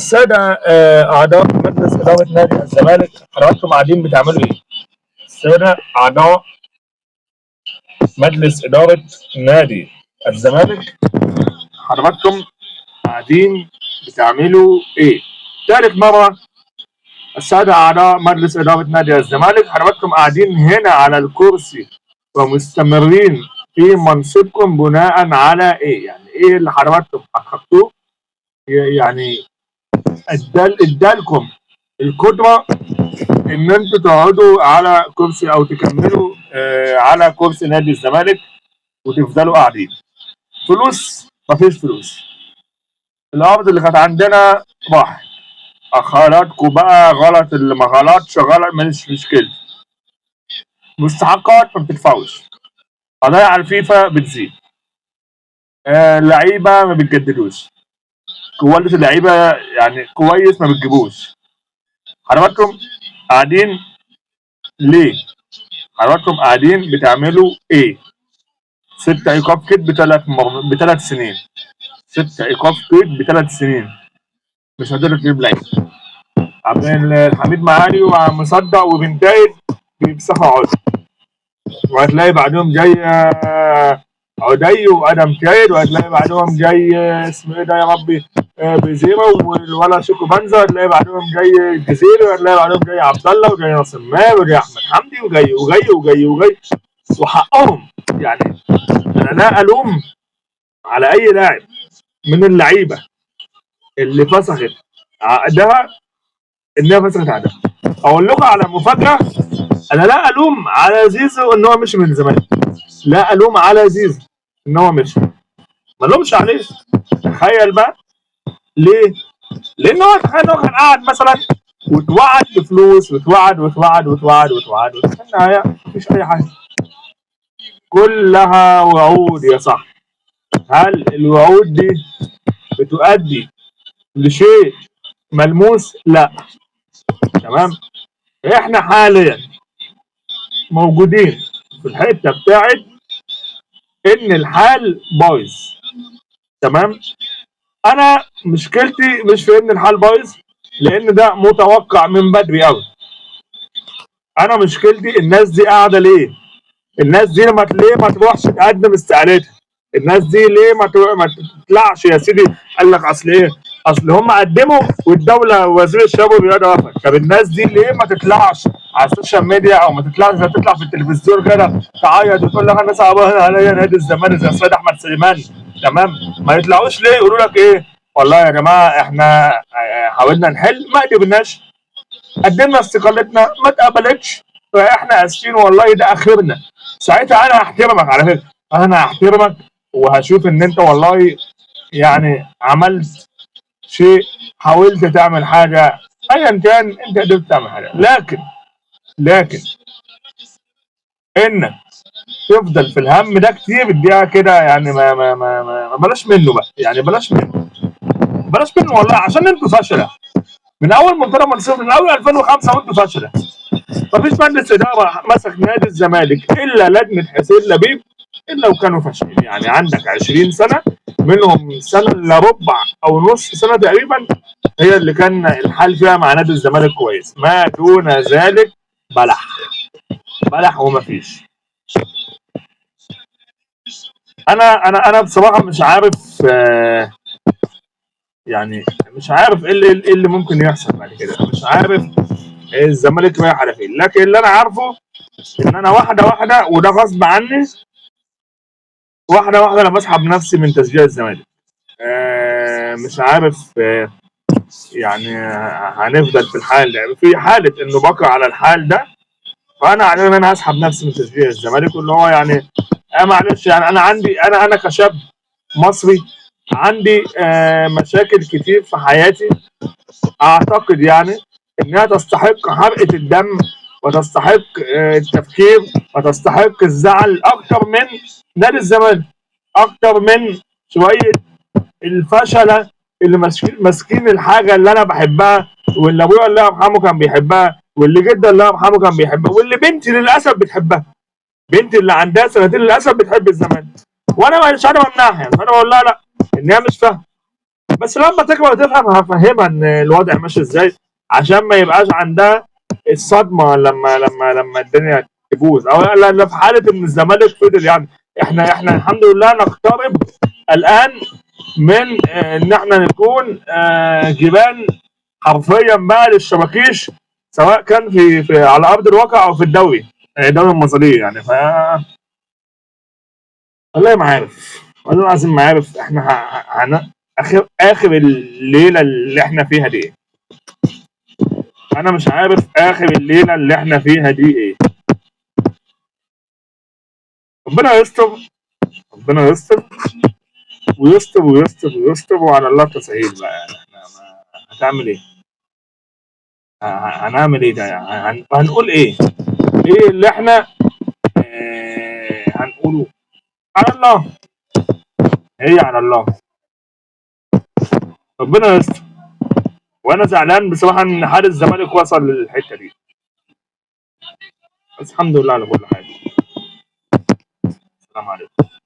السادة أعضاء مجلس إدارة نادي الزمالك، حضراتكم قاعدين بتعملوا إيه؟ السادة أعضاء مجلس إدارة نادي الزمالك، حضراتكم قاعدين بتعملوا إيه؟ ثالث مرة. السادة أعضاء مجلس إدارة نادي الزمالك، حضراتكم قاعدين هنا على الكرسي ومستمرين في منصبكم بناء على إيه؟ يعني إيه اللي حضراتكم حققتوه؟ يعني ادالكم القدره ان انتوا تقعدوا على كرسي او تكملوا على كرسي نادي الزمالك وتفضلوا قاعدين. فلوس مفيش فلوس، الارض اللي كانت عندنا راحت، اخراتكم بقى غلط، اللي ما غلطش غلط مش مشكله. مستحقات ما بتدفعوش، قضايا على الفيفا بتزيد، لعيبه ما بتجددوش، كواليتي اللعيبه يعني كويس ما بتجيبوش. حضراتكم قاعدين ليه؟ حضراتكم قاعدين بتعملوا ايه؟ 6 ايقاف كيد بثلاث سنين. 6 ايقاف كيد ب3 سنين. مش هتقدر تجيب لعيب. عبد الحميد معالي ومصدق وبنتايج بيمسحوا عقد. وهتلاقي بعدهم جاي عدي وادم كايد، وهتلاقي بعدهم جاي اسمه ايه ده يا ربي بزيرو ولا شيكو بنزا، هتلاقي بعدهم جاي الجزيري، وهتلاقي بعدهم جاي عبد الله وجاي ناصر ماهر وجاي احمد حمدي وجاي وجاي وجاي وجاي وحقهم. يعني انا لا الوم على اي لاعب من اللعيبه اللي فسخت عقدها انها فسخت عقدها. اقول لكم على مفاجاه، انا لا الوم على زيزو ان هو مشي من الزمالك، لا الوم على زيزو ان هو مشي، ما لومش عليه. تخيل بقى ليه؟ لان هو تخيل ان هو كان قاعد مثلا واتوعد بفلوس واتوعد واتوعد واتوعد واتوعد، وفي النهايه مفيش اي حاجه، كلها وعود يا صاحبي. هل الوعود دي بتؤدي لشيء ملموس؟ لا. تمام. احنا حاليا موجودين في الحته بتاعت ان الحال بايظ. تمام. انا مشكلتي مش في ان الحال بايظ، لان ده متوقع من بدري قوي. انا مشكلتي الناس دي قاعده ليه؟ الناس دي ليه ما تروحش تقدم استقالتها؟ الناس دي ليه ما تطلعش يا سيدي؟ قال لك اصل ايه؟ اصل هم قدموا والدوله وزير الشباب والرياضه رفض. طب الناس دي ليه ما تطلعش على السوشيال ميديا او ما تطلعش زي تطلع في التلفزيون كده تعيط وتقول لك انا صعبان عليا نادي الزمالك زي السيد احمد سليمان؟ تمام. ما يطلعوش ليه يقولوا لك ايه؟ والله يا جماعه احنا حاولنا نحل ما قدرناش، قدمنا استقالتنا ما اتقبلتش، فاحنا اسفين والله ده اخرنا. ساعتها انا هحترمك، على فكره انا هحترمك وهشوف ان انت والله يعني عملت شيء، حاولت تعمل حاجه، ايا كان انت قدرت تعمل حاجه. لكن انك تفضل في الهم ده كتير دي كده يعني ما بلاش منه بقى، يعني بلاش منه والله، عشان انتوا فاشله من اول منتدى منصور من اول 2005 وانتوا فاشله. مفيش مجلس اداره مسك نادي الزمالك الا لجنه حسين لبيب الا وكانوا فاشلين. يعني عندك 20 سنه منهم سنه الا ربع او نص سنه تقريبا هي اللي كان الحال فيها مع نادي الزمالك كويس، ما دون ذلك بلح ومفيش. انا بصراحه مش عارف يعني مش عارف ايه اللي ممكن يحصل بعد كده، مش عارف الزمالك رايح على فين. لكن اللي انا عارفه ان انا واحده واحده وده غصب عني، واحده واحده انا بسحب نفسي من تشجيع الزمالك. مش عارف يعني هنفضل في الحال ده، في حاله انه بقى على الحال ده، فانا على ان انا هسحب نفسي من تشجيع الزمالك. واللي هو يعني معلش، يعني انا عندي انا كشاب مصري عندي مشاكل كتير في حياتي اعتقد يعني انها تستحق حرقه الدم وتستحق التفكير وتستحق الزعل اكتر من نادي الزمالك، اكتر من شويه الفشله اللي ماسكين الحاجه اللي انا بحبها، واللي ابويا الله يرحمه كان بيحبها، واللي جدي الله يرحمه كان بيحبها، واللي بنتي للاسف بتحبها. بنتي اللي عندها سنتين للاسف بتحب الزمالك، وانا مش عارف امنعها. يعني انا بقول لها لا، ان هي مش فاهمه، بس لما تكبر وتفهم هفهمها ان الوضع ماشي ازاي، عشان ما يبقاش عندها الصدمه لما الدنيا تبوظ، او لا في حاله ان الزمالك فضل يعني. احنا الحمد لله نقترب الان من ان احنا نكون جبال حرفيا بقى للشباكيش، سواء كان في على ارض الواقع او في الدوري المصري يعني. والله ما عارف، والله العظيم ما عارف. احنا اخر الليله اللي احنا فيها دي ايه. انا مش عارف اخر الليله اللي احنا فيها دي ايه. ربنا يستر، ربنا يستر ويستر ويستر ويستر، وعلى الله التسهيل بقى يعني. احنا هتعمل ايه؟ هنعمل ايه ده يعني؟ هنقول ايه؟ ايه اللي احنا هنقوله؟ على الله، هي على الله. ربنا يستر. وانا زعلان بصراحه ان حارس الزمالك وصل للحته دي، بس الحمد لله على كل حاجه. السلام عليكم.